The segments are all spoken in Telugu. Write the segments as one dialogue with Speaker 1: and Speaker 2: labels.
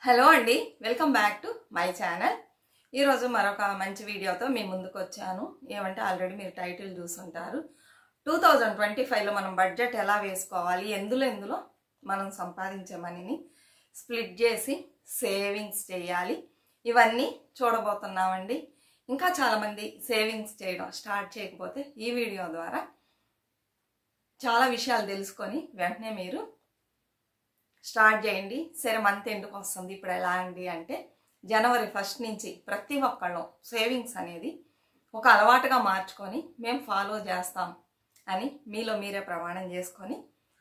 Speaker 1: హలో అండి, welcome back to my channel. ఈరోజు మరొక మంచి వీడియోతో మీ ముందుకు వచ్చాను. ఏమంటే ఆల్రెడీ మీరు టైటిల్ చూసుంటారు. 2025లో మనం బడ్జెట్ ఎలా వేసుకోవాలి, ఎందులో మనం సంపాదించే మనీని స్ప్లిట్ చేసి సేవింగ్స్ చేయాలి, ఇవన్నీ చూడబోతున్నామండి. ఇంకా చాలామంది సేవింగ్స్ చేయడం స్టార్ట్ చేయకపోతే ఈ వీడియో ద్వారా చాలా విషయాలు తెలుసుకొని వెంటనే మీరు స్టార్ట్ చేయండి. సరే, మంత్ ఎండ్కి వస్తుంది, ఇప్పుడు ఎలా అండి అంటే జనవరి 1 నుంచి ప్రతి ఒక్కళ్ళం సేవింగ్స్ అనేది ఒక అలవాటుగా మార్చుకొని మేము ఫాలో చేస్తాం అని మీలో మీరే ప్రమాణం చేసుకొని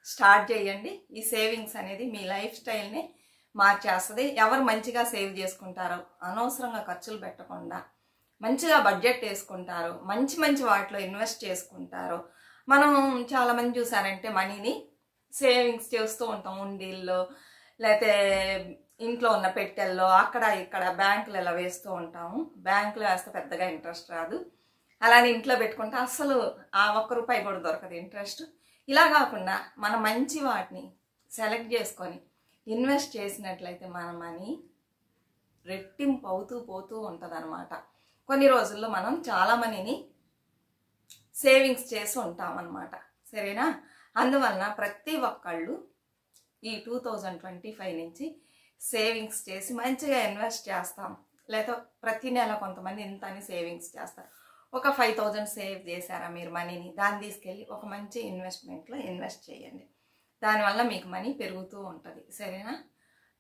Speaker 1: స్టార్ట్ చేయండి. ఈ సేవింగ్స్ అనేది మీ లైఫ్ స్టైల్ని మార్చేస్తుంది. ఎవరు మంచిగా సేవ్ చేసుకుంటారో, అనవసరంగా ఖర్చులు పెట్టకుండా మంచిగా బడ్జెట్ వేసుకుంటారో, మంచి వాటిలో ఇన్వెస్ట్ చేసుకుంటారో. మనం చాలామంది చూసారంటే మనీని సేవింగ్స్ చేస్తూ ఉంటాం, ఉండిల్లో లేకపోతే ఇంట్లో ఉన్న పెట్టెల్లో, అక్కడ ఇక్కడ బ్యాంకులు ఇలా వేస్తూ ఉంటాము. బ్యాంకులో వేస్తే పెద్దగా ఇంట్రెస్ట్ రాదు, అలానే ఇంట్లో పెట్టుకుంటే అసలు ఆ ₹1 కూడా దొరకదు ఇంట్రెస్ట్. ఇలా కాకుండా మనం మంచి వాటిని సెలెక్ట్ చేసుకొని ఇన్వెస్ట్ చేసినట్లయితే మన మనీ రెట్టింపు అవుతూ పోతూ ఉంటుంది అనమాట. కొన్ని రోజుల్లో మనం చాలా మనీని సేవింగ్స్ చేసి ఉంటాం అన్నమాట. సరేనా? అందువలన ప్రతి ఒక్కళ్ళు ఈ 2025 నుంచి సేవింగ్స్ చేసి మంచిగా ఇన్వెస్ట్ చేస్తాం. లేదా ప్రతి నెల కొంతమంది ఇంత అని సేవింగ్స్ చేస్తారు. ఒక 5,000 సేవ్ చేశారా మీరు మనీని, దాన్ని తీసుకెళ్ళి ఒక మంచి ఇన్వెస్ట్మెంట్లో ఇన్వెస్ట్ చేయండి. దానివల్ల మీకు మనీ పెరుగుతూ ఉంటుంది. సరేనా?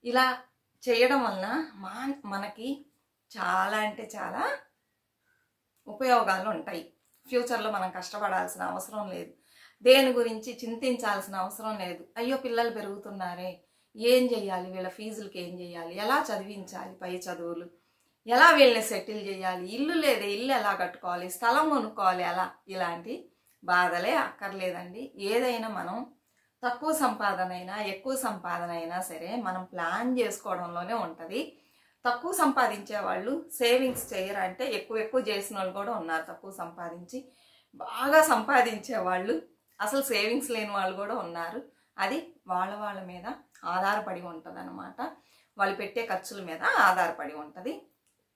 Speaker 1: ఇలా చేయడం వలన మనకి చాలా అంటే చాలా ఉపయోగాలు ఉంటాయి. ఫ్యూచర్లో మనం కష్టపడాల్సిన అవసరం లేదు, దేని గురించి చింతించాల్సిన అవసరం లేదు. అయ్యో పిల్లలు పెరుగుతున్నారే, ఏం చెయ్యాలి, వీళ్ళ ఫీజులకి ఏం చేయాలి, ఎలా చదివించాలి, పై చదువులు ఎలా వీళ్ళని సెటిల్ చేయాలి, ఇల్లు లేదే ఇల్లు ఎలా కట్టుకోవాలి, స్థలం కొనుక్కోవాలి ఎలా, ఇలాంటి బాధలే అక్కర్లేదండి. ఏదైనా మనం తక్కువ సంపాదన అయినా ఎక్కువ సంపాదన అయినా సరే మనం ప్లాన్ చేసుకోవడంలోనే ఉంటుంది. తక్కువ సంపాదించే వాళ్ళు సేవింగ్స్ చేయరు అంటే ఎక్కువ చేసిన వాళ్ళు కూడా ఉన్నారు. తక్కువ సంపాదించి బాగా సంపాదించే వాళ్ళు, అసలు సేవింగ్స్ లేని వాళ్ళు కూడా ఉన్నారు. అది వాళ్ళ మీద ఆధారపడి ఉంటుంది అనమాట. వాళ్ళు పెట్టే ఖర్చుల మీద ఆధారపడి ఉంటుంది.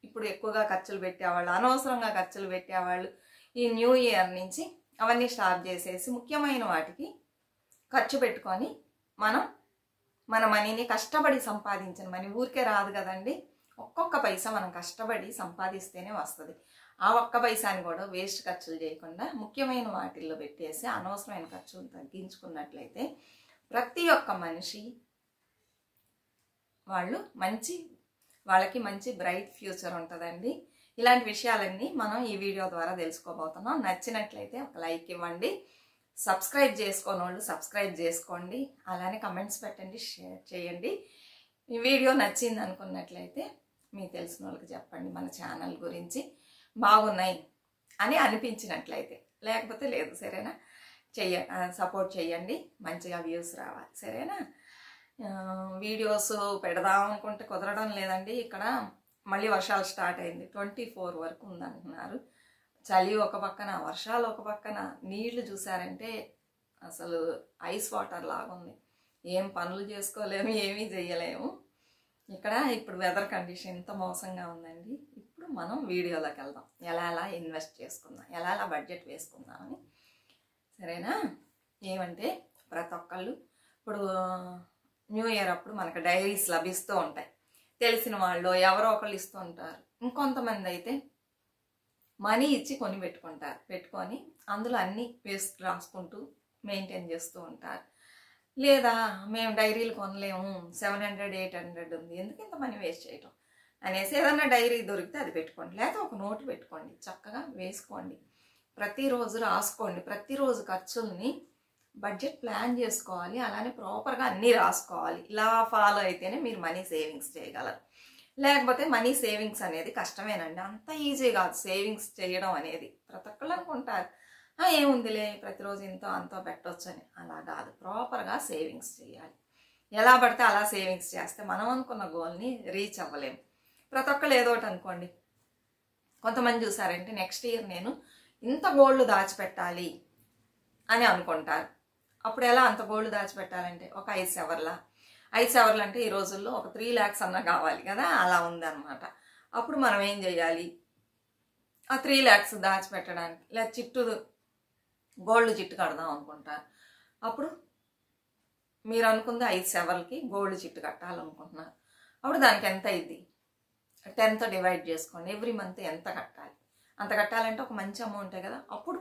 Speaker 1: ఇప్పుడు ఎక్కువగా ఖర్చులు పెట్టేవాళ్ళు, అనవసరంగా ఖర్చులు పెట్టేవాళ్ళు ఈ న్యూ ఇయర్ నుంచి అవన్నీ స్టాప్ చేసేసి ముఖ్యమైన వాటికి ఖర్చు పెట్టుకొని మన మనీని కష్టపడి సంపాదించిన మనీ ఊరికే రాదు కదండి. ఒక్కొక్క పైసా మనం కష్టపడి సంపాదిస్తేనే వస్తుంది. ఆ ఒక్క పైసాని కూడా వేస్ట్ ఖర్చులు చేయకుండా ముఖ్యమైన వాటిల్లో పెట్టేసి అనవసరమైన ఖర్చులు తగ్గించుకున్నట్లయితే ప్రతి ఒక్క మనిషి వాళ్ళకి మంచి బ్రైట్ ఫ్యూచర్ ఉంటుందండి. ఇలాంటి విషయాలన్నీ మనం ఈ వీడియో ద్వారా తెలుసుకోబోతున్నాం. నచ్చినట్లయితే ఒక లైక్ ఇవ్వండి, సబ్స్క్రైబ్ చేసుకోని వాళ్ళు సబ్స్క్రైబ్ చేసుకోండి, అలానే కమెంట్స్ పెట్టండి, షేర్ చేయండి. ఈ వీడియో నచ్చింది అనుకున్నట్లయితే మీకు తెలిసిన వాళ్ళకి చెప్పండి, మన ఛానల్ గురించి బాగున్నాయి అని అనిపించినట్లయితే. లేకపోతే లేదు. సరేనా? సపోర్ట్ చేయండి, మంచిగా వ్యూస్ రావాలి. సరేనా? వీడియోస్ పెడదాం అనుకుంటే కుదరడం లేదండి. ఇక్కడ మళ్ళీ వర్షాలు స్టార్ట్ అయింది, 24 వరకు ఉందంటున్నారు. చలి ఒక పక్కన, వర్షాలు ఒక పక్కన, నీళ్లు చూసారంటే అసలు ఐస్ వాటర్ లాగా ఉంది. ఏం పనులు చేసుకోలేము, ఏమీ చేయలేము. ఇక్కడ ఇప్పుడు వెదర్ కండిషన్ ఎంత మోసంగా ఉందండి. ఇప్పుడు మనం వీడియోలోకి వెళ్దాం, ఎలా ఇన్వెస్ట్ చేసుకుందాం, ఎలా బడ్జెట్ వేసుకుందామని. సరేనా? ఏమంటే ప్రతి ఒక్కళ్ళు ఇప్పుడు న్యూ ఇయర్ అప్పుడు మనకు డైరీస్ లభిస్తూ ఉంటాయి. తెలిసిన వాళ్ళు ఎవరో ఒకళ్ళు ఇస్తూ ఉంటారు. ఇంకొంతమంది అయితే మనీ ఇచ్చి కొని పెట్టుకొని అందులో అన్నీ రాసుకుంటూ మెయింటైన్ చేస్తూ ఉంటారు. లేదా మేము డైరీలు కొనలేము, 700 800 ఉంది, ఎందుకు ఇంత మనీ వేస్ట్ చేయటం అనేసి ఏదన్నా డైరీ దొరికితే అది పెట్టుకోండి, లేకపోతే ఒక నోటు పెట్టుకోండి, చక్కగా వేసుకోండి, ప్రతిరోజు రాసుకోండి. ప్రతిరోజు ఖర్చుల్ని బడ్జెట్ ప్లాన్ చేసుకోవాలి, అలానే ప్రాపర్గా అన్నీ రాసుకోవాలి. ఇలా ఫాలో అయితేనే మీరు మనీ సేవింగ్స్ చేయగలరు. లేకపోతే మనీ సేవింగ్స్ అనేది కష్టమేనండి, అంత ఈజీ కాదు సేవింగ్స్ చేయడం అనేది. ప్రతి ఒక్కళ్ళు అనుకుంటారు ఏముందిలే ప్రతిరోజు ఇంతో అంతో పెట్టవచ్చు అని. అలా కాదు, ప్రాపర్గా సేవింగ్స్ చేయాలి. ఎలా పడితే అలా సేవింగ్స్ చేస్తే మనం అనుకున్న గోల్ని రీచ్ అవ్వలేము. ప్రతి ఒక్కళ్ళు ఏదో ఒకటి అనుకోండి. కొంతమంది చూసారంటే నెక్స్ట్ ఇయర్ నేను ఇంత గోల్డ్ దాచిపెట్టాలి అని అనుకుంటారు. అప్పుడు ఎలా అంత గోల్డ్ దాచిపెట్టాలంటే ఒక 5 సవర్ల 5 సవర్లు అంటే ఈ రోజుల్లో ఒక 3 lakhs అన్నా కావాలి కదా, అలా ఉందన్నమాట. అప్పుడు మనం ఏం చేయాలి, ఆ 3 lakhs దాచిపెట్టడానికి లేదా చిట్టు గోల్డ్ చిట్టు కడదాం అనుకుంటారు. అప్పుడు మీరు అనుకుంది 5 సవర్లకి గోల్డ్ చిట్టు కట్టాలనుకుంటున్నారు. అప్పుడు దానికి ఎంత అయింది, 10తో డివైడ్ చేసుకోండి. ఎవ్రీ మంత్ ఎంత కట్టాలి, అంత కట్టాలంటే ఒక మంచి అమౌంటే కదా. అప్పుడు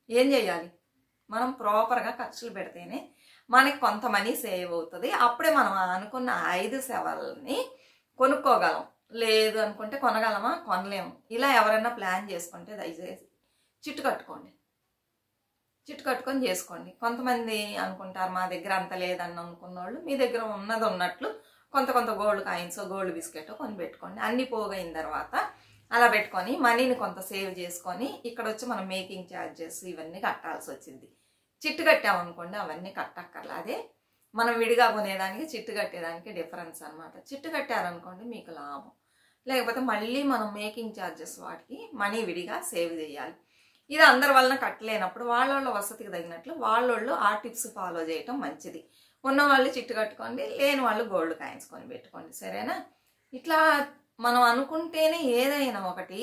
Speaker 1: ఏం చేయాలి, మనం ప్రాపర్గా ఖర్చులు పెడితేనే మనకి కొంత మనీ సేవ్ అవుతుంది. అప్పుడే మనం అనుకున్న 5 సవర్లని కొనుక్కోగలం. లేదు అనుకుంటే కొనగలమా, కొనలేము. ఇలా ఎవరైనా ప్లాన్ చేసుకుంటే దయచేసి చిట్టు కట్టుకోండి, చిట్టు కట్టుకొని చేసుకోండి. కొంతమంది అనుకుంటారు మా దగ్గర అంత లేదని అనుకున్న వాళ్ళు, మీ దగ్గర ఉన్నది ఉన్నట్లు కొంత గోల్డ్ కాయిన్స్, గోల్డ్ బిస్కెట్ కొని పెట్టుకోండి. అన్ని పోగైన తర్వాత అలా పెట్టుకొని మనీని కొంత సేవ్ చేసుకొని ఇక్కడ వచ్చి మనం మేకింగ్ ఛార్జెస్ ఇవన్నీ కట్టాల్సి వచ్చింది. చిట్టు కట్టామనుకోండి అవన్నీ కట్టక్కర్లా. అదే మనం విడిగా కొనేదానికి చిట్టు కట్టేదానికి డిఫరెన్స్ అనమాట. చిట్టు కట్టారనుకోండి మీకు లాభం. లేకపోతే మళ్ళీ మనం మేకింగ్ ఛార్జెస్ వాటికి మనీ విడిగా సేవ్ చేయాలి. ఇది అందరి వలన కట్టలేనప్పుడు వాళ్ళ వసతికి తగినట్లు వాళ్ళోళ్ళు ఆ టిప్స్ ఫాలో చేయటం మంచిది. ఉన్నవాళ్ళు చిట్టు కట్టుకోండి, లేని వాళ్ళు గోల్డ్ కాయిన్స్ కొని పెట్టుకోండి. సరేనా? ఇట్లా మనం అనుకుంటేనే ఏదైనా ఒకటి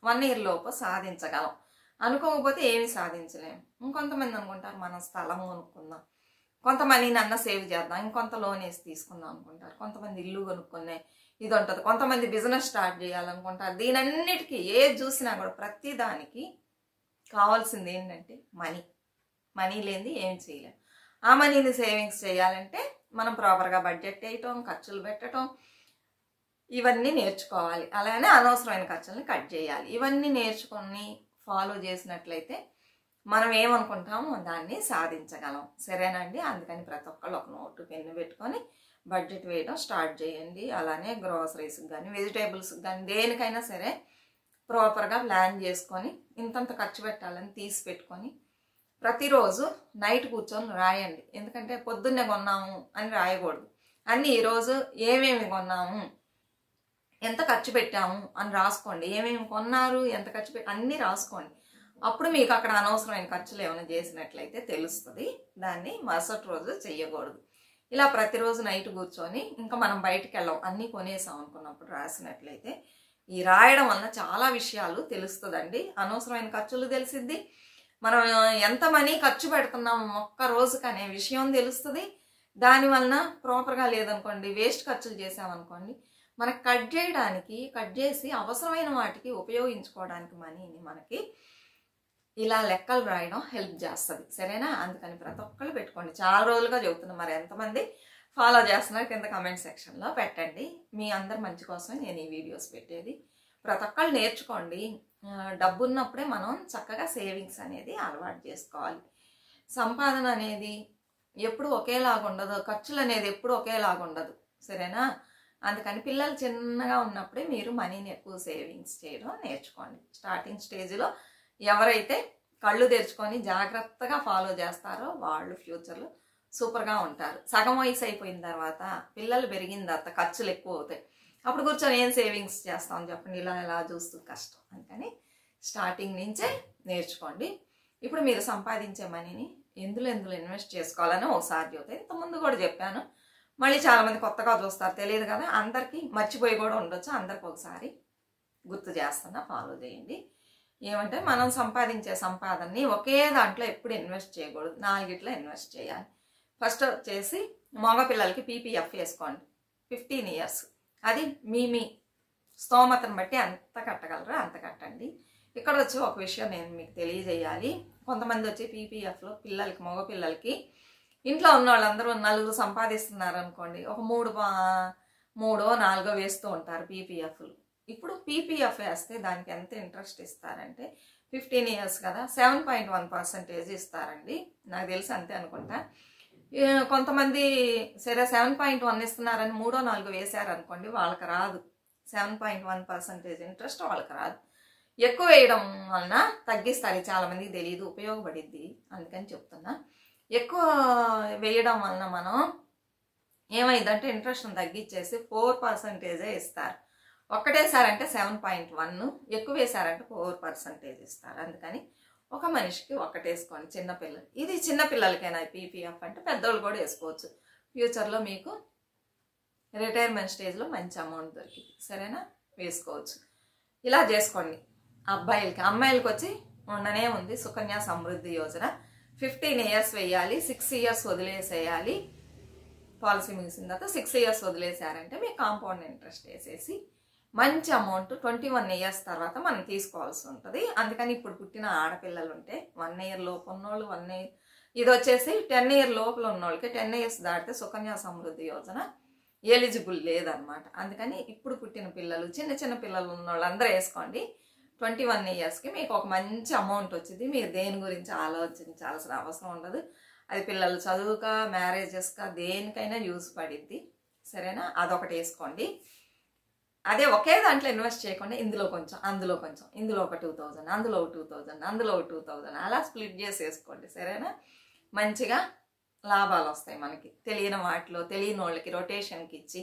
Speaker 1: 1 year లోపు సాధించగలం. అనుకోకపోతే ఏమి సాధించలేము. ఇంకొంతమంది అనుకుంటారు మనం స్థలం కొనుక్కుందాం, కొంత మనీని అన్న సేవ్ చేద్దాం, ఇంకొంత లోన్ వేసి తీసుకుందాం అనుకుంటారు. కొంతమంది ఇల్లు కొనుక్కునే ఇది ఉంటుంది, కొంతమంది బిజినెస్ స్టార్ట్ చేయాలనుకుంటారు. దీనన్నిటికీ ఏది చూసినా కూడా ప్రతి దానికి కావాల్సింది ఏంటంటే మనీ. మనీ లేనిది ఏం చేయలేం. ఆ మనీని సేవింగ్స్ చేయాలంటే మనం ప్రాపర్గా బడ్జెట్ వేయటం, ఖర్చులు పెట్టడం ఇవన్నీ నేర్చుకోవాలి. అలానే అనవసరమైన ఖర్చుల్ని కట్ చేయాలి. ఇవన్నీ నేర్చుకొని ఫాలో చేసినట్లయితే మనం ఏమనుకుంటామో దాన్ని సాధించగలం. సరేనండి? అందుకని ప్రతి ఒక్కళ్ళు ఒక నోటు పెన్ను పెట్టుకొని బడ్జెట్ వేయడం స్టార్ట్ చేయండి. అలానే గ్రోసరీస్కి కానీ వెజిటేబుల్స్కి కానీ దేనికైనా సరే ప్రాపర్గా ప్లాన్ చేసుకొని ఇంతంత ఖర్చు పెట్టాలని తీసి పెట్టుకొని ప్రతిరోజు నైట్ కూర్చొని రాయండి. ఎందుకంటే పొద్దున్నే కొన్నాము అని రాయకూడదు. అన్నీ ఈరోజు ఏమేమి కొన్నాము, ఎంత ఖర్చు పెట్టాము అని రాసుకోండి. ఏమేమి కొన్నారు, ఎంత ఖర్చు పెట్టి అన్నీ రాసుకోండి. అప్పుడు మీకు అక్కడ అనవసరమైన ఖర్చులు ఏమైనా చేసినట్లయితే తెలుస్తుంది. దాన్ని మరుసటి రోజు చెయ్యకూడదు. ఇలా ప్రతిరోజు నైట్ కూర్చొని ఇంకా మనం బయటికి వెళ్ళాం అన్నీ కొనేసాం అనుకున్నప్పుడు రాసినట్లయితే ఈ రాయడం వలన చాలా విషయాలు తెలుస్తుందండి. అనవసరమైన ఖర్చులు తెలిసిద్ది, మనం ఎంత మనీ ఖర్చు పెడుతున్నాం ఒక్క రోజుకి అనే విషయం తెలుస్తుంది. దానివలన ప్రాపర్గా లేదనుకోండి వేస్ట్ ఖర్చులు చేసామనుకోండి మనకు కట్ చేసి అవసరమైన వాటికి ఉపయోగించుకోవడానికి మనీని మనకి ఇలా లెక్కలు రాయడం హెల్ప్ చేస్తుంది. సరేనా? అందుకని ప్రతి ఒక్కళ్ళు పెట్టుకోండి. చాలా రోజులుగా చెబుతున్నా, మరి ఎంతమంది ఫాలో చేస్తున్నారు కింద కమెంట్ సెక్షన్లో పెట్టండి. మీ అందరి మంచి కోసమే నేను ఈ వీడియోస్ పెట్టేది. ప్రతి ఒక్కళ్ళు నేర్చుకోండి. డబ్బు ఉన్నప్పుడే మనం చక్కగా సేవింగ్స్ అనేది అలవాటు చేసుకోవాలి. సంపాదన అనేది ఎప్పుడు ఒకేలాగా ఉండదు, ఖర్చులు అనేది ఎప్పుడు ఒకేలాగా ఉండదు. సరేనా? అందుకని పిల్లలు చిన్నగా ఉన్నప్పుడే మీరు మనీని ఎక్కువ సేవింగ్స్ చేయడం నేర్చుకోండి. స్టార్టింగ్ స్టేజ్లో ఎవరైతే కళ్ళు తెరుచుకొని జాగ్రత్తగా ఫాలో చేస్తారో వాళ్ళు ఫ్యూచర్లో సూపర్గా ఉంటారు. సగం వయసు అయిపోయిన తర్వాత పిల్లలు పెరిగిన తర్వాత ఖర్చులు ఎక్కువ అవుతాయి. అప్పుడు కూర్చొని ఏం సేవింగ్స్ చేస్తాం చెప్పండి, ఇలా చూస్తూ కష్టం. అందుకని స్టార్టింగ్ నుంచే నేర్చుకోండి. ఇప్పుడు మీరు సంపాదించే మనీని ఎందులో ఇన్వెస్ట్ చేసుకోవాలని ఒకసారి చెబుతాయి. ఇంతకుముందు కూడా చెప్పాను, మళ్ళీ చాలామంది కొత్తగా చూస్తారు, తెలియదు కదా, అందరికీ మర్చిపోయి కూడా ఉండొచ్చు. అందరికి ఒకసారి గుర్తు చేస్తున్నా, ఫాలో చేయండి. ఏమంటే మనం సంపాదించే సంపాదనని ఒకే దాంట్లో ఎప్పుడు ఇన్వెస్ట్ చేయకూడదు, 4 ఇన్వెస్ట్ చేయాలి. ఫస్ట్ వచ్చేసి మగపిల్లలకి పీపీఎఫ్ వేసుకోండి 15 years. అది మీ స్తోమతను బట్టి ఎంత కట్టగలరో అంత కట్టండి. ఇక్కడ వచ్చి ఒక విషయం నేను మీకు తెలియజేయాలి. కొంతమంది వచ్చి పీపీఎఫ్లో పిల్లలకి మగపిల్లలకి ఇంట్లో ఉన్న వాళ్ళందరూ 4 సంపాదిస్తున్నారు అనుకోండి, ఒక 3-4 వేస్తూ ఉంటారు పీపీఎఫ్లు. ఇప్పుడు పీపీఎఫ్ వేస్తే దానికి ఎంత ఇంట్రెస్ట్ ఇస్తారంటే 15 years కదా 7.1% ఇస్తారండి. నాకు తెలిసి అంతే అనుకుంటా. కొంతమంది సరే 7.1 ఇస్తున్నారని 3-4 వేశారనుకోండి, వాళ్ళకి రాదు. 7.1% ఇంట్రెస్ట్ వాళ్ళకి రాదు. ఎక్కువ వేయడం వలన తగ్గిస్తారు. చాలామందికి తెలియదు, ఉపయోగపడిద్ది అందుకని చెప్తున్నా. ఎక్కువ వేయడం వలన మనం ఏమైందంటే ఇంట్రెస్ట్ని తగ్గించేసి 4% ఇస్తారు. ఒక్కటేసారంటే 7.1, ఎక్కువ వేసారంటే 4% ఇస్తారు. అందుకని ఒక మనిషికి ఒకటేసుకోండి. చిన్నపిల్లలు, ఇది చిన్నపిల్లలకైనా పీపీఎఫ్ అంటే పెద్దోళ్ళు కూడా వేసుకోవచ్చు. ఫ్యూచర్లో మీకు రిటైర్మెంట్ స్టేజ్లో మంచి అమౌంట్ దొరికింది. సరేనా, వేసుకోవచ్చు. ఇలా చేసుకోండి. అబ్బాయిలకి. అమ్మాయిలకి వచ్చి ఉండనే ఉంది సుకన్య సమృద్ధి యోజన. 15 years వేయాలి, 6 years వదిలేసేయాలి. పాలసీ ముగిసిన తర్వాత 6 years వదిలేసారంటే మీ కాంపౌండ్ ఇంట్రెస్ట్ వేసేసి మంచి అమౌంట్ 21 years తర్వాత మనం తీసుకోవాల్సి ఉంటుంది. అందుకని ఇప్పుడు పుట్టిన ఆడపిల్లలు ఉంటే 1 year లోపు ఉన్నోళ్ళు 1 year, ఇది వచ్చేసి 10 year లోపల ఉన్నోళ్ళకి 10 years దాటితే సుకన్య సమృద్ధి యోజన ఎలిజిబుల్ లేదనమాట. అందుకని ఇప్పుడు పుట్టిన పిల్లలు, చిన్న చిన్న పిల్లలు ఉన్నోళ్ళు అందరూ వేసుకోండి. 21 yearsకి మీకు ఒక మంచి అమౌంట్ వచ్చింది. మీరు దేని గురించి ఆలోచించాల్సిన అవసరం ఉండదు. అది పిల్లలు చదువుకా, మ్యారేజెస్కా, దేనికైనా యూజ్ పడిద్ది. సరేనా, అదొకటి వేసుకోండి. అదే ఒకే దాంట్లో ఇన్వెస్ట్ చేయకుండా ఇందులో కొంచెం, అందులో కొంచెం, ఇందులో ఒక 2000, అందులో ఒక 2000, అందులో ఒక 2000 అలా స్ప్లిట్ చేసి వేసుకోండి. సరేనా, మంచిగా లాభాలు వస్తాయి మనకి. తెలియని వాటిలో తెలియని వాళ్ళకి రొటేషన్కి ఇచ్చి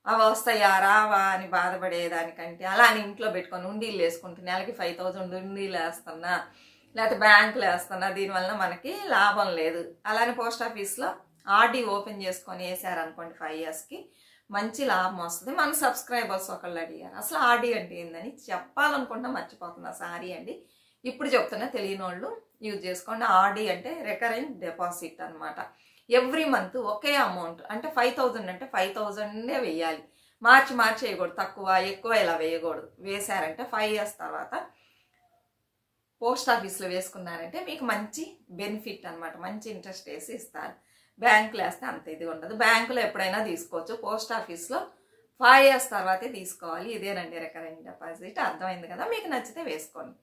Speaker 1: అవి వస్తాయా రావా అని బాధపడేదానికంటే అలా అని ఇంట్లో పెట్టుకొని ఉండీలు వేసుకుంటే నెలకి 5000 ఉండీలు వేస్తున్నా, లేకపోతే బ్యాంకులు వేస్తున్నా, దీనివల్ల మనకి లాభం లేదు. అలానే పోస్ట్ ఆఫీస్లో ఆర్డీ ఓపెన్ చేసుకొని వేసారనుకోండి 5 yearsకి మంచి లాభం వస్తుంది. మన సబ్స్క్రైబర్స్ ఒకళ్ళు అడిగారు అసలు ఆర్డీ అంటే ఏందని, చెప్పాలనుకుంటున్నా మర్చిపోతున్నా, సారీ అండి. ఇప్పుడు చెప్తున్నా, తెలియని వాళ్ళు యూజ్ చేసుకోండి. ఆర్డీ అంటే రికరింగ్ డిపాజిట్ అనమాట. ఎవ్రీ మంత్ ఒకే అమౌంట్, అంటే 5000 అంటే 5000 వేయాలి. మార్చి వేయకూడదు, తక్కువ ఎక్కువ ఇలా వేయకూడదు. వేశారంటే 5 years తర్వాత పోస్ట్ ఆఫీస్లో వేసుకున్నారంటే మీకు మంచి బెనిఫిట్ అనమాట. మంచి ఇంట్రెస్ట్ వేసి ఇస్తారు. బ్యాంకులో వేస్తే అంత ఇది ఉండదు. బ్యాంకులో ఎప్పుడైనా తీసుకోవచ్చు, పోస్ట్ ఆఫీస్లో 5 years తర్వాతే తీసుకోవాలి. ఇదేనండి రికరింగ్ డిపాజిట్. అర్థమైంది కదా? మీకు నచ్చితే వేసుకోండి.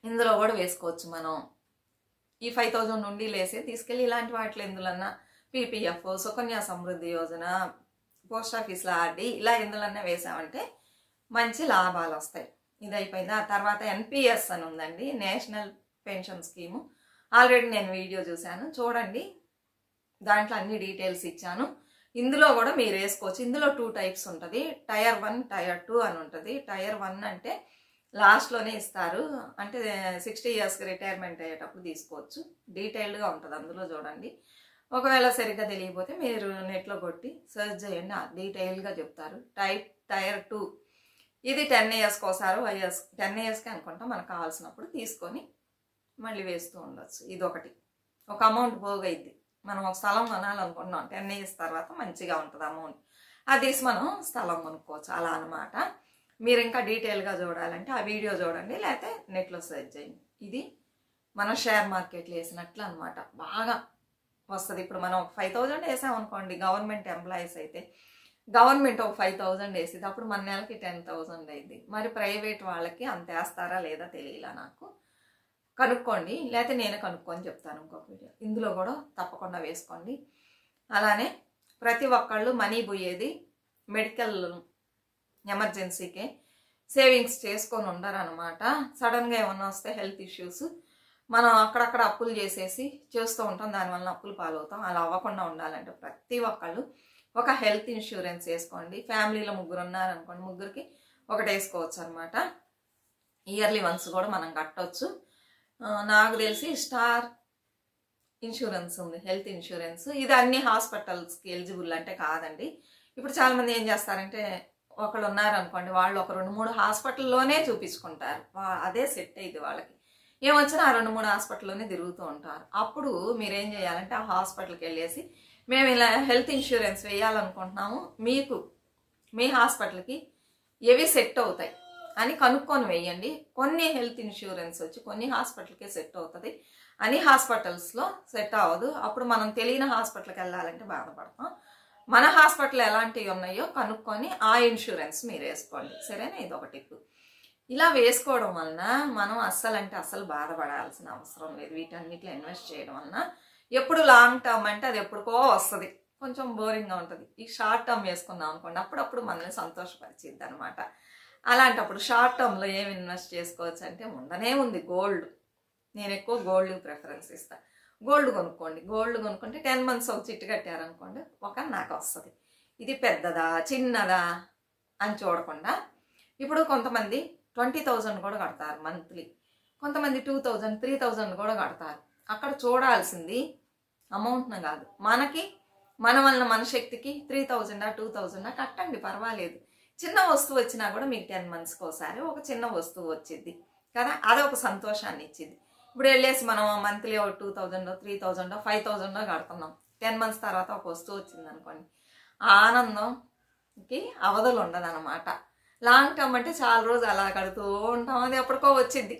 Speaker 1: ఇందులో కూడా వేసుకోవచ్చు మనం. ఈ 5000 నుండి లేసి తీసుకెళ్ళి ఇలాంటి వాటిలో ఎందులన్నా పీపీఎఫ్, సుకన్య సమృద్ధి యోజన, పోస్ట్ ఆఫీస్లో ఆర్డీ ఇలా ఎందులన్నా వేసామంటే మంచి లాభాలు వస్తాయి. ఇది అయిపోయింది. ఆ తర్వాత ఎన్పిఎస్ అని ఉందండి, నేషనల్ పెన్షన్ స్కీము. ఆల్రెడీ నేను వీడియో చూశాను, చూడండి. దాంట్లో అన్ని డీటెయిల్స్ ఇచ్చాను. ఇందులో కూడా మీరు వేసుకోవచ్చు. ఇందులో 2 types ఉంటుంది. Tier 1, Tier 2 అని ఉంటుంది. Tier 1 అంటే లాస్ట్లోనే ఇస్తారు, అంటే 60 yearsకి రిటైర్మెంట్ అయ్యేటప్పుడు తీసుకోవచ్చు. డీటెయిల్డ్గా ఉంటుంది అందులో, చూడండి. ఒకవేళ సరిగ్గా తెలియకపోతే మీరు నెట్లో కొట్టి సెర్చ్ చేయండి, డీటెయిల్గా చెప్తారు. Tier 2 ఇది 10 yearsకి ఒకసారి 10 yearsకి అనుకుంటా మనకు కావాల్సినప్పుడు తీసుకొని మళ్ళీ వేస్తూ ఉండొచ్చు. ఇది ఒకటి, ఒక అమౌంట్ పోగైద్ది. మనం ఒక స్థలం కొనాలనుకుంటున్నాం, 10 years తర్వాత మంచిగా ఉంటుంది అమౌంట్, అది తీసి మనం స్థలం కొనుక్కోవచ్చు. అలా అనమాట. మీరు ఇంకా డీటెయిల్గా చూడాలంటే ఆ వీడియో చూడండి, లేకపోతే నెట్లో సెర్చ్ చేయండి. ఇది మనం షేర్ మార్కెట్లో వేసినట్లు అనమాట. బాగా వస్తుంది. ఇప్పుడు మనం 5000 వేసామనుకోండి, గవర్నమెంట్ ఎంప్లాయీస్ అయితే గవర్నమెంట్ ఒక 5000 వేసింది, అప్పుడు మన నెలకి 10,000 అయింది. మరి ప్రైవేట్ వాళ్ళకి అంత వేస్తారా లేదా తెలియలా నాకు. కనుక్కోండి, లేకపోతే నేనే కనుక్కొని చెప్తాను ఇంకొక వీడియో. ఇందులో కూడా తప్పకుండా వేసుకోండి. అలానే ప్రతి ఒక్కళ్ళు మనీ పోయేది మెడికల్ ఎమర్జెన్సీకే సేవింగ్స్ చేసుకొని ఉండరు అనమాట. సడన్గా ఏమన్నా వస్తే హెల్త్ ఇష్యూస్, మనం అక్కడక్కడ అప్పులు చేసేసి చేస్తూ ఉంటాం, దానివల్ల అప్పులు పాలవుతాం. అలా అవ్వకుండా ఉండాలంటే ప్రతి ఒక్కళ్ళు ఒక హెల్త్ ఇన్సూరెన్స్ వేసుకోండి. ఫ్యామిలీలో 3 ఉన్నారనుకోండి, 3కి ఒకటి వేసుకోవచ్చు అనమాట. ఇయర్లీ వన్స్ కూడా మనం కట్టవచ్చు. నాకు తెలిసి స్టార్ ఇన్సూరెన్స్ ఉంది, హెల్త్ ఇన్సూరెన్స్. ఇది అన్ని హాస్పిటల్స్కి ఎలిజిబుల్ అంటే కాదండి. ఇప్పుడు చాలామంది ఏం చేస్తారంటే, ఒకళ్ళు ఉన్నారనుకోండి, వాళ్ళు ఒక 2-3 హాస్పిటల్లోనే చూపించుకుంటారు. అదే సెట్ అయ్యింది వాళ్ళకి. ఏమొచ్చినా ఆ 2-3 హాస్పిటల్లోనే తిరుగుతూ ఉంటారు. అప్పుడు మీరేం చేయాలంటే ఆ హాస్పిటల్కి వెళ్ళేసి, మేము ఇలా హెల్త్ ఇన్సూరెన్స్ వేయాలనుకుంటున్నాము, మీకు మీ హాస్పిటల్కి ఏవి సెట్ అవుతాయి అని కనుక్కొని వేయండి. కొన్ని హెల్త్ ఇన్సూరెన్స్ వచ్చి కొన్ని హాస్పిటల్కే సెట్ అవుతుంది, అన్ని హాస్పిటల్స్లో సెట్ అవ్వదు. అప్పుడు మనం తెలియని హాస్పిటల్కి వెళ్ళాలంటే బాధపడతాం. మన హాస్పిటల్ ఎలాంటివి ఉన్నాయో కనుక్కొని ఆ ఇన్సూరెన్స్ మీరు వేసుకోండి. సరేనా, ఇది ఒక టిప్. ఇలా వేసుకోవడం వలన మనం అస్సలు బాధపడాల్సిన అవసరం లేదు. వీటన్నిటిలో ఇన్వెస్ట్ చేయడం వలన ఎప్పుడు లాంగ్ టర్మ్ అంటే అది ఎప్పుడుకో వస్తుంది, కొంచెం బోరింగ్గా ఉంటుంది. ఈ షార్ట్ టర్మ్ వేసుకున్నాం అనుకోండి, అప్పుడప్పుడు మనల్ని సంతోషపరిచిద్ది అనమాట. అలాంటప్పుడు షార్ట్ టర్మ్లో ఏమి ఇన్వెస్ట్ చేసుకోవచ్చు అంటే ఉండనే ఉంది గోల్డ్. నేను ఎక్కువ గోల్డ్ ప్రిఫరెన్స్ ఇస్తాను. గోల్డ్ కొనుక్కోండి. గోల్డ్ కొనుక్కుంటే 10 months ఒక చిట్టు కట్టారనుకోండి, ఒక నాకు వస్తుంది. ఇది పెద్దదా చిన్నదా అని చూడకుండా, ఇప్పుడు కొంతమంది 20,000 కూడా కడతారు మంత్లీ, కొంతమంది 2,000, 3,000 కూడా కడతారు. అక్కడ చూడాల్సింది అమౌంట్ను కాదు, మనకి మన వలన మన శక్తికి 3000 2000 కట్టండి, పర్వాలేదు. చిన్న వస్తువు వచ్చినా కూడా మీకు 10 monthsకి ఒకసారి ఒక చిన్న వస్తువు వచ్చింది కదా, అదొక సంతోషాన్ని ఇచ్చింది. ఇప్పుడు వెళ్ళేసి మనం మంత్లీ 2000 3000 5000 కడుతున్నాం, 10 months తర్వాత ఒక వస్తువు వచ్చింది అనుకోండి, ఆనందంకి అవధులు ఉండదు అనమాట. లాంగ్ టర్మ్ అంటే చాలా రోజు అలా కడుతూ ఉంటాం, అది ఎప్పటికో వచ్చింది.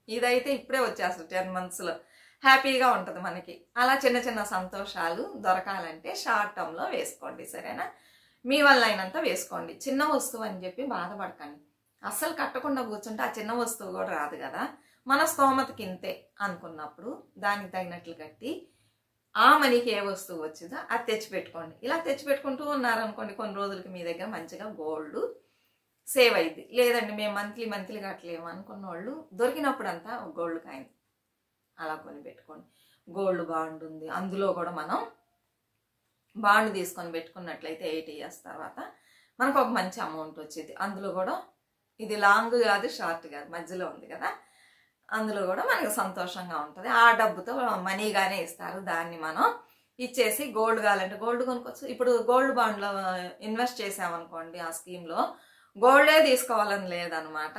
Speaker 1: ఇదైతే ఇప్పుడే వచ్చేస్తుంది 10 monthsలో, హ్యాపీగా ఉంటుంది మనకి. అలా చిన్న చిన్న సంతోషాలు దొరకాలంటే షార్ట్ టర్మ్లో వేసుకోండి, సరేనా? మీ వల్ల అయినంత వేసుకోండి. చిన్న వస్తువు అని చెప్పి బాధపడకండి. అస్సలు కట్టకుండా కూర్చుంటే ఆ చిన్న వస్తువు కూడా రాదు కదా. మన స్తోమతకి ఇంతే అనుకున్నప్పుడు దానికి తగినట్లు కట్టి ఆ మనీకి ఏ వస్తువు వచ్చిందో అది తెచ్చిపెట్టుకోండి. ఇలా తెచ్చిపెట్టుకుంటూ ఉన్నారనుకోండి, కొన్ని రోజులకి మీ దగ్గర మంచిగా గోల్డ్ సేవ్ అయింది. లేదండి మేము మంత్లీ కట్టలేము అనుకున్న వాళ్ళు దొరికినప్పుడు అంతా గోల్డ్ కాయిన్ అలా కొని పెట్టుకోండి. గోల్డ్ బాండ్ ఉంది, అందులో కూడా మనం బాండ్ తీసుకొని పెట్టుకున్నట్లయితే 8 years తర్వాత మనకు ఒక మంచి అమౌంట్ వచ్చింది. అందులో కూడా ఇది లాంగ్ కాదు షార్ట్ కాదు, మధ్యలో ఉంది కదా, అందులో కూడా మనకు సంతోషంగా ఉంటుంది. ఆ డబ్బుతో మనీగానే ఇస్తారు, దాన్ని మనం ఇచ్చేసి గోల్డ్ కావాలంటే గోల్డ్ కొనుక్కోవచ్చు. ఇప్పుడు గోల్డ్ బాండ్లో ఇన్వెస్ట్ చేసామనుకోండి, ఆ స్కీమ్లో గోల్డే తీసుకోవాలని లేదనమాట.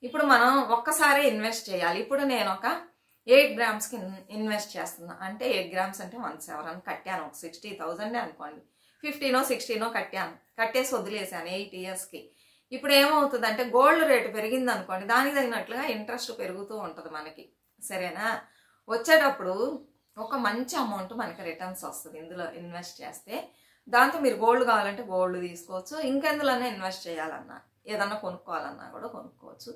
Speaker 1: ఇప్పుడు మనం ఒక్కసారి ఇన్వెస్ట్ చేయాలి. ఇప్పుడు నేను ఒక 8 grams ఇన్వెస్ట్ చేస్తున్నా అంటే 8 grams అంటే 1/7 కట్టాను, ఒక 60,000 అనుకోండి, 15 16 కట్టాను, కట్టేసి వదిలేసాను 8 yearsకి. ఇప్పుడు ఏమవుతుంది అంటే గోల్డ్ రేటు పెరిగింది అనుకోండి, దానికి తగినట్లుగా ఇంట్రెస్ట్ పెరుగుతూ ఉంటుంది మనకి, సరేనా? వచ్చేటప్పుడు ఒక మంచి అమౌంట్ మనకి రిటర్న్స్ వస్తుంది ఇందులో ఇన్వెస్ట్ చేస్తే. దాంతో మీరు గోల్డ్ కావాలంటే గోల్డ్ తీసుకోవచ్చు, ఇంకెందులోనే ఇన్వెస్ట్ చేయాలన్నా ఏదన్నా కొనుక్కోవాలన్నా కూడా కొనుక్కోవచ్చు.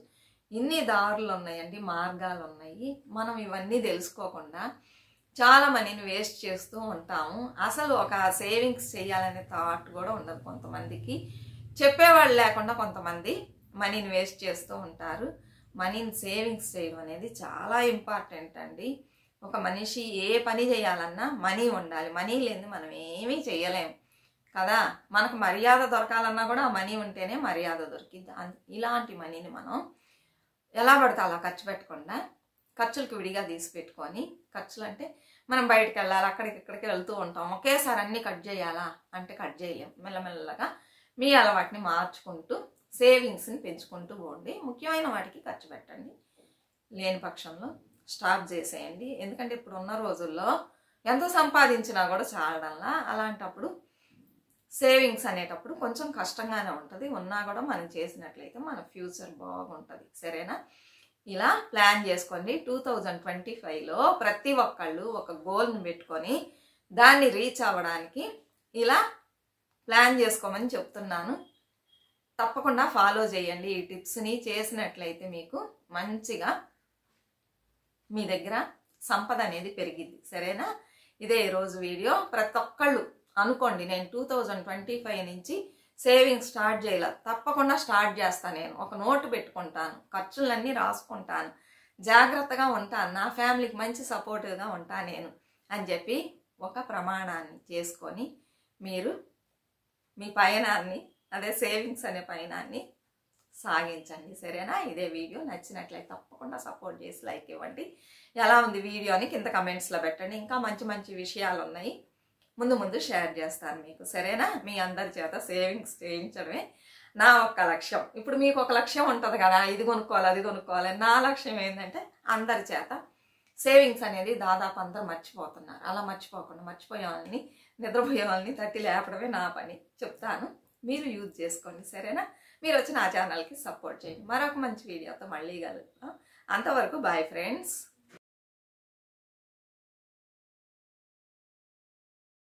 Speaker 1: ఇన్ని దారులు ఉన్నాయండి, మార్గాలు ఉన్నాయి. మనం ఇవన్నీ తెలుసుకోకుండా చాలా మనీని వేస్ట్ చేస్తూ ఉంటాము. అసలు ఒక సేవింగ్స్ చేయాలనే థాట్ కూడా ఉండదు కొంతమందికి. చెప్పేవాళ్ళు లేకుండా కొంతమంది మనీని వేస్ట్ చేస్తూ ఉంటారు. మనీని సేవింగ్స్ చేయడం అనేది చాలా ఇంపార్టెంట్ అండి. ఒక మనిషి ఏ పని చేయాలన్నా మనీ ఉండాలి, మనీ లేని మనం ఏమీ చేయలేము కదా. మనకు మర్యాద దొరకాలన్నా కూడా ఆ మనీ ఉంటేనే మర్యాద దొరికింది. ఇలాంటి మనీని మనం ఎలా పడితే అలా ఖర్చు పెట్టకుండా ఖర్చులకు విడిగా తీసి పెట్టుకొని, ఖర్చులు అంటే మనం బయటకు వెళ్ళాలి, అక్కడికి ఇక్కడికి వెళ్తూ ఉంటాం, ఒకేసారి అన్నీ కట్ చేయాలా అంటే కట్ చేయలేం. మెల్లమెల్లగా మీ అలవాటుని మార్చుకుంటూ సేవింగ్స్ని పెంచుకుంటూ పోండి. ముఖ్యమైన వాటికి ఖర్చు పెట్టండి, లేని పక్షంలో స్టాప్ చేసేయండి. ఎందుకంటే ఇప్పుడు ఉన్న రోజుల్లో ఎంత సంపాదించినా కూడా చాలడంలా, అలాంటప్పుడు సేవింగ్స్ అనేటప్పుడు కొంచెం కష్టంగానే ఉంటుంది. ఉన్నా కూడా మనం చేసినట్లయితే మన ఫ్యూచర్ బాగుంటుంది, సరేనా? ఇలా ప్లాన్ చేసుకోండి. 2025లో ప్రతి ఒక్కళ్ళు ఒక గోల్ని పెట్టుకొని దాన్ని రీచ్ అవ్వడానికి ఇలా ప్లాన్ చేసుకోమని చెప్తున్నాను. తప్పకుండా ఫాలో చేయండి ఈ టిప్స్ని. చేసినట్లయితే మీకు మంచిగా మీ దగ్గర సంపద అనేది పెరిగిద్ది, సరేనా? ఇదే ఈరోజు వీడియో. ప్రతి ఒక్కళ్ళు అనుకోండి, నేను 2025 నుంచి సేవింగ్ స్టార్ట్ చేయాల, తప్పకుండా స్టార్ట్ చేస్తాను. నేను ఒక నోటు పెట్టుకుంటాను, ఖర్చులన్నీ రాసుకుంటాను, జాగ్రత్తగా ఉంటాను, నా ఫ్యామిలీకి మంచి సపోర్టివ్గా ఉంటాను నేను అని చెప్పి ఒక ప్రమాణాన్ని చేసుకొని మీరు మీ పయనాన్ని, అదే సేవింగ్స్ అనే పయనాన్ని సాగించండి, సరేనా? ఇదే వీడియో నచ్చినట్లయితే తప్పకుండా సపోర్ట్ చేసి లైక్ ఇవ్వండి. ఎలా ఉంది వీడియో అని కింద కమెంట్స్లో పెట్టండి. ఇంకా మంచి మంచి విషయాలు ఉన్నాయి, ముందు షేర్ చేస్తాను మీకు, సరేనా? మీ అందరి చేత సేవింగ్స్ చేయించడమే నా ఒక్క లక్ష్యం. ఇప్పుడు మీకు ఒక లక్ష్యం ఉంటుంది కదా, ఇది కొనుక్కోవాలి అది కొనుక్కోవాలి. నా లక్ష్యం ఏంటంటే అందరి చేత సేవింగ్స్ అనేది దాదాపు అందరూ మర్చిపోతున్నారు. అలా మర్చిపోకుండా, మర్చిపోయే వాళ్ళని, నిద్రపోయే వాళ్ళని తట్టి లేపడమే నా పని. చెప్తాను, మీరు యూజ్ చేసుకోండి, సరేనా? మీరు వచ్చి నా ఛానల్కి సపోర్ట్ చేయండి. మరొక మంచి వీడియోతో మళ్ళీ కలుగుతాం. అంతవరకు బాయ్ ఫ్రెండ్స్.